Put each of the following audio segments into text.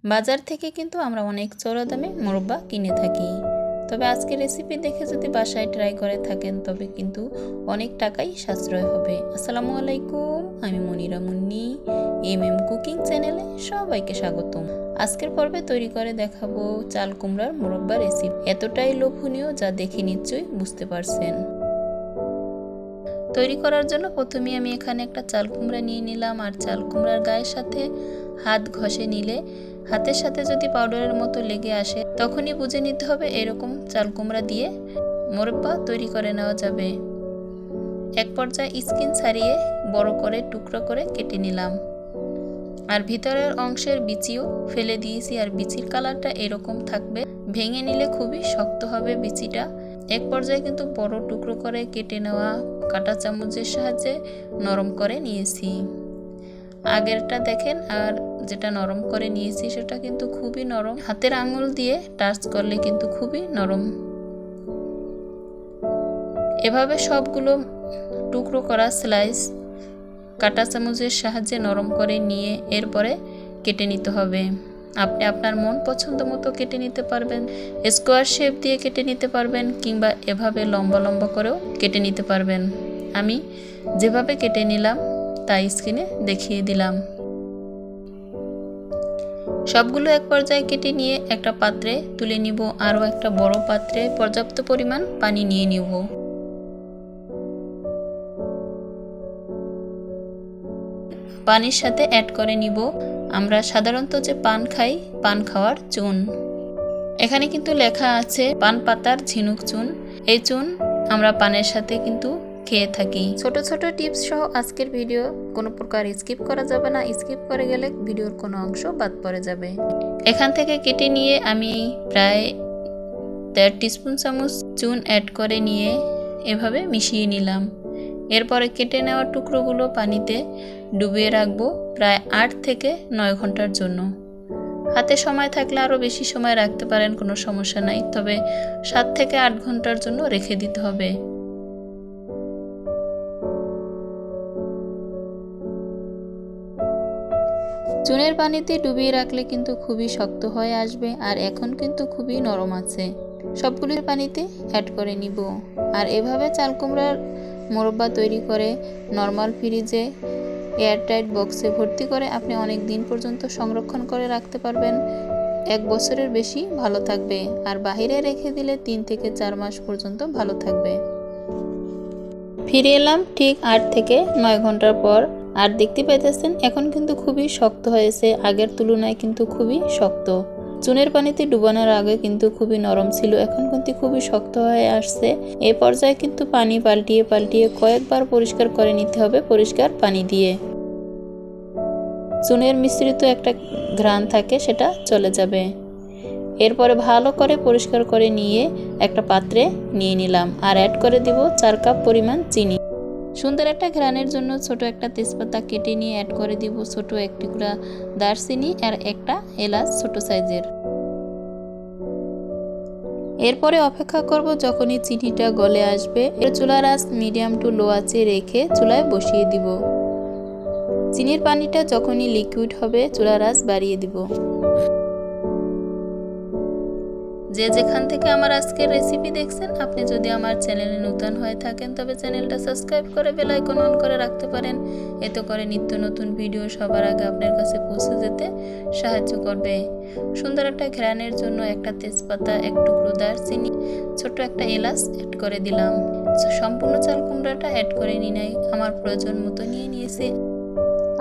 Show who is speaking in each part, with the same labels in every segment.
Speaker 1: বাজার থেকে কিন্তু আমরা অনেক চড়া দামে মোরব্বা কিনে থাকি, তবে আজকের রেসিপি দেখে যদি বাসায় ট্রাই করে থাকেন তবে কিন্তু অনেক টাকাই সাশ্রয় হবে। আসসালামু আলাইকুম, আমি মনিরা মুন্নি, কুকিং চ্যানেলে সবাইকে স্বাগতম। আজকের পর্বে তৈরি করে দেখাবো চাল কুমড়ার মোরব্বা রেসিপি। এতটাই লোভনীয় যা দেখে নিশ্চয়ই বুঝতে পারছেন। তৈরি করার জন্য প্রথমে আমি এখানে একটা চাল কুমড়া নিয়ে নিলাম, আর চাল কুমড়ার গায়ের সাথে হাত ঘষে নিলে হাতের সাথে যদি পাউডারের মতো লেগে আসে তখনই বুঝে নিতে হবে এরকম চাল কুমড়া দিয়ে মোরব্বা তৈরি করে নেওয়া যাবে। এক পর্যায়ে স্কিন ছাড়িয়ে বড় করে টুকরো করে কেটে নিলাম, আর ভিতরের অংশের বিচিও ফেলে দিয়েছি, আর বিচির কালারটা এরকম থাকবে, ভেঙে নিলে খুবই শক্ত হবে বিচিটা। এক পর্যায়ে কিন্তু বড় টুকরো করে কেটে নেওয়া কাঁটা চামচের সাহায্যে নরম করে নিয়েছি। আগেরটা দেখেন, আর যেটা নরম করে নিয়েছি সেটা কিন্তু খুবই নরম, হাতের আঙুল দিয়ে টাচ করলে কিন্তু খুবই নরম। এভাবে সবগুলো টুকরো করা স্লাইস কাঁটা চামচের সাহায্যে নরম করে নিয়ে এরপরে কেটে নিতে হবে। আপনি আপনার মন পছন্দ মতো কেটে নিতে পারবেন, স্কোয়ার শেপ দিয়ে কেটে নিতে পারবেন, কিংবা এভাবে লম্বা লম্বা করেও কেটে নিতে পারবেন। আমি যেভাবে কেটে নিলাম তাই স্ক্রিনে দেখিয়ে দিলাম। সবগুলো এক পর্যায়ে কেটে নিয়ে একটা পাত্রে তুলে নিব, আরও একটা বড় পাত্রে পর্যাপ্ত পরিমাণ পানি নিয়ে নিব। পানির সাথে অ্যাড করে নিব আমরা সাধারণত যে পান খাই, পান খাওয়ার চুন। এখানে কিন্তু লেখা আছে পান পাতার ঝিনুক চুন। এই চুন আমরা পানের সাথে কিন্তু খেয়ে থাকি। ছোট ছোট টিপস সহ আজকের ভিডিও কোনো প্রকার স্কিপ করা যাবে না, স্কিপ করে গেলে ভিডিওর কোনো অংশ বাদ পড়ে যাবে। এখান থেকে কেটে নিয়ে আমি প্রায় 1.5 টিস্পুন চামচ চুন অ্যাড করে নিয়ে এভাবে মিশিয়ে নিলাম। এরপরে কেটে নেওয়া টুকরোগুলো পানিতে ডুবিয়ে রাখবো প্রায় 8 থেকে 9 ঘন্টার জন্য। হাতে সময় থাকলে আরও বেশি সময় রাখতে পারেন, কোনো সমস্যা নাই, তবে 7 থেকে 8 ঘন্টার জন্য রেখে দিতে হবে। চুনের পানিতে ডুবিয়ে রাখলে কিন্তু খুবই শক্ত হয়ে আসবে, আর এখন কিন্তু খুবই নরম আছে। সবগুলোর পানিতে অ্যাড করে নিব, আর এভাবে চাল কুমড়ার মোরব্বা তৈরি করে নর্মাল ফ্রিজে এয়ারটাইট বক্সে ভর্তি করে আপনি অনেক দিন পর্যন্ত সংরক্ষণ করে রাখতে পারবেন। 1 বছরের বেশি ভালো থাকবে, আর বাহিরে রেখে দিলে 3 থেকে 4 মাস পর্যন্ত ভালো থাকবে। ফিরে এলাম ঠিক 8 থেকে 9 ঘন্টার পর, আর দেখতে পাইতেছেন এখন কিন্তু খুবই শক্ত হয়েছে, আগের তুলনায় কিন্তু খুবই শক্ত। চুনের পানিতে ডুবানোর আগে কিন্তু খুবই নরম ছিল, এখন কিন্তু খুবই শক্ত হয়ে আসছে। এই পর্যায়ে কিন্তু পানি পাল্টিয়ে পাল্টিয়ে কয়েকবার পরিষ্কার করে নিতে হবে পরিষ্কার পানি দিয়ে। চুনের মিশ্রিত একটা ঘ্রাণ থাকে, সেটা চলে যাবে। এরপরে ভালো করে পরিষ্কার করে নিয়ে একটা পাত্রে নিয়ে নিলাম, আর অ্যাড করে দিব 4 কাপ পরিমাণ চিনি। সুন্দর একটা ঘ্রাণের জন্য ছোট একটা তেজপাতা কেটে নিয়ে অ্যাড করে দিব ছোট এক টুকরা দারচিনি, আর একটা এলাচ ছোট সাইজের। এরপরে অপেক্ষা করব যখনই চিনিটা গলে আসবে। চুলার আঁচ মিডিয়াম টু লো আঁচে রেখে চুলায় বসিয়ে দিব। চিনির পানিটা যখনই লিকুইড হবে চুলার আঁচ বাড়িয়ে দিব। যে যেখান থেকে আমার আজকের রেসিপি দেখছেন, আপনি যদি আমার চ্যানেলে নতুন হয়ে থাকেন তবে চ্যানেলটা সাবস্ক্রাইব করে বেল আইকন অন করে রাখতে পারেন। এতে করে নিত্য নতুন ভিডিও সবার আগে আপনার কাছে পৌঁছে যেতে সাহায্য করবে। সুন্দর একটা ঘ্রাণের জন্য একটা তেজপাতা, এক টুকরো দারচিনি, ছোট একটা এলাচ অ্যাড করে দিলাম। সম্পূর্ণ চাল কুমড়াটা অ্যাড করে নি নাই, আমার প্রয়োজন মতো নিয়ে নিয়েছি।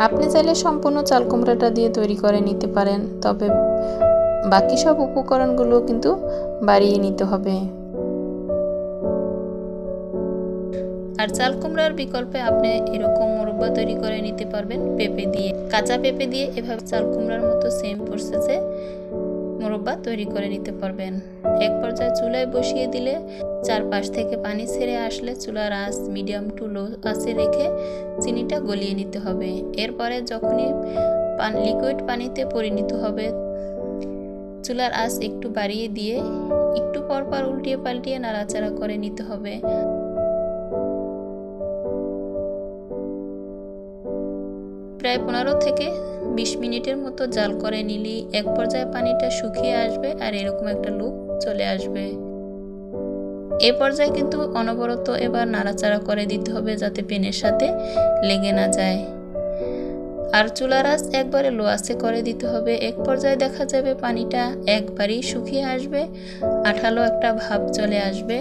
Speaker 1: আপনি চাইলে সম্পূর্ণ চাল কুমড়াটা দিয়ে তৈরি করে নিতে পারেন, তবে বাকি সব উপকরণগুলো কিন্তু বাড়িয়ে নিতে হবে। আর চাল কুমড়ার বিকল্পে আপনি এরকম মোরব্বা তৈরি করে নিতে পারবেন পেঁপে দিয়ে, কাঁচা পেঁপে দিয়ে এভাবে চাল কুমড়ার মতো সেম প্রসেসে মোরব্বা তৈরি করে নিতে পারবেন। এক পর্যায়ে চুলায় বসিয়ে দিলে চারপাশ থেকে পানি ছেড়ে আসলে চুলার আঁচ মিডিয়াম টু লো আঁচে রেখে চিনিটা গলিয়ে নিতে হবে। এরপরে যখনই লিকুইড পানিতে পরিণত হবে চুলার আঁচ একটু বাড়িয়ে দিয়ে একটু পরপর উল্টিয়ে পাল্টিয়ে নাড়াচাড়া করে নিতে হবে। প্রায় প্রায় 15 থেকে 20 মিনিটের মতো জাল করে নিলেই এক পর্যায়ে পানিটা শুকিয়ে আসবে আর এরকম একটা লুক চলে আসবে। এই পর্যায়ে কিন্তু অনবরত এবার নাড়াচাড়া করে দিতে হবে যাতে পেনের সাথে লেগে না যায়। আর চুলার আঁচ একবারে লো আঁচে করে দিতে হবে। এক পর্যায়ে দেখা যাবে পানিটা একবারেই শুকিয়ে আসবে, আঠালো একটা ভাব চলে আসবে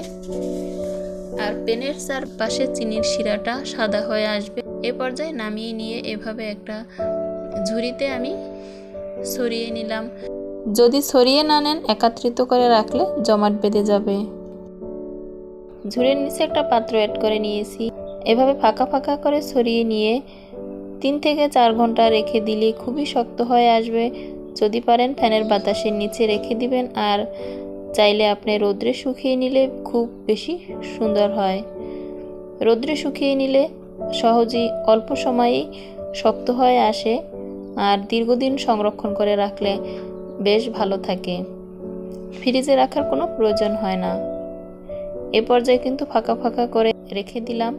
Speaker 1: আর পেনের চারপাশে চিনির শিরাটা সাদা হয়ে আসবে। এ পর্যায়ে নামিয়ে নিয়ে এভাবে একটা ঝুড়িতে আমি ছড়িয়ে নিলাম। যদি ছড়িয়ে না নেন একত্রিত করে রাখলে জমাট বেঁধে যাবে। ঝুড়ির নিচে একটা পাত্র অ্যাড করে নিয়েছি। এভাবে ফাঁকা ফাঁকা করে ছড়িয়ে নিয়ে 3 থেকে 4 ঘন্টা রেখে দিলে খুবই শক্ত হয়ে আসবে। যদি পারেন ফ্যানের বাতাসের নিচে রেখে দিবেন, আর চাইলে আপনি রোদ্রে শুকিয়ে নিলে খুব বেশি সুন্দর হয়। রোদ্রে শুকিয়ে নিলে সহজেই অল্প সময়েই শক্ত হয়ে আসে আর দীর্ঘদিন সংরক্ষণ করে রাখলে বেশ ভালো থাকে। ফ্রিজে রাখার কোনো প্রয়োজন হয় না। এ পর্যায়ে কিন্তু ফাঁকা ফাঁকা করে রেখে দিলাম।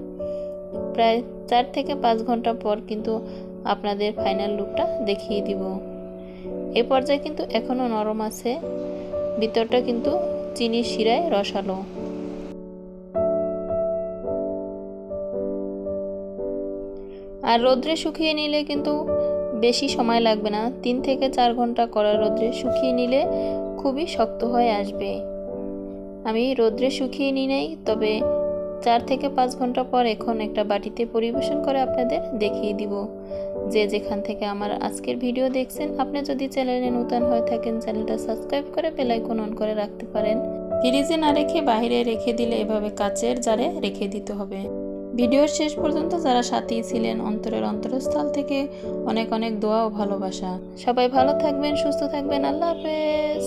Speaker 1: প্রায় 4 থেকে 5 ঘন্টা পর কিন্তু আপনাদের ফাইনাল লুকটা দেখিয়ে দিব। এ পর্যায়ে কিন্তু এখনও নরম আছে, ভিতরটা কিন্তু চিনির শিরায় রসালো। আর রোদ্রে শুকিয়ে নিলে কিন্তু বেশি সময় লাগবে না, 3 থেকে 4 ঘন্টা কড়া রোদ্রে শুকিয়ে নিলে খুবই শক্ত হয়ে আসবে। আমি রোদ্রে শুকিয়ে নিই নাই, তবে 4 থেকে 5 ঘন্টা পর এখন একটা বাটিতে পরিবেশন করে আপনাদের দেখিয়ে দিব। যে যেখান থেকে আমার আজকের ভিডিও দেখছেন, আপনি যদি চ্যানেলে নতুন হয়ে থাকেন চ্যানেলটা সাবস্ক্রাইব করে বেল আইকন অন করে রাখতে পারেন। ফ্রিজে না রেখে বাইরে রেখে দিলে এভাবে কাচের জারে রেখে দিতে হবে। ভিডিওর শেষ পর্যন্ত যারা সাথেই ছিলেন, অন্তরের অন্তরস্থল থেকে অনেক অনেক দোয়া ও ভালোবাসা। সবাই ভালো থাকবেন, সুস্থ থাকবেন। আল্লাহ হাফেজ।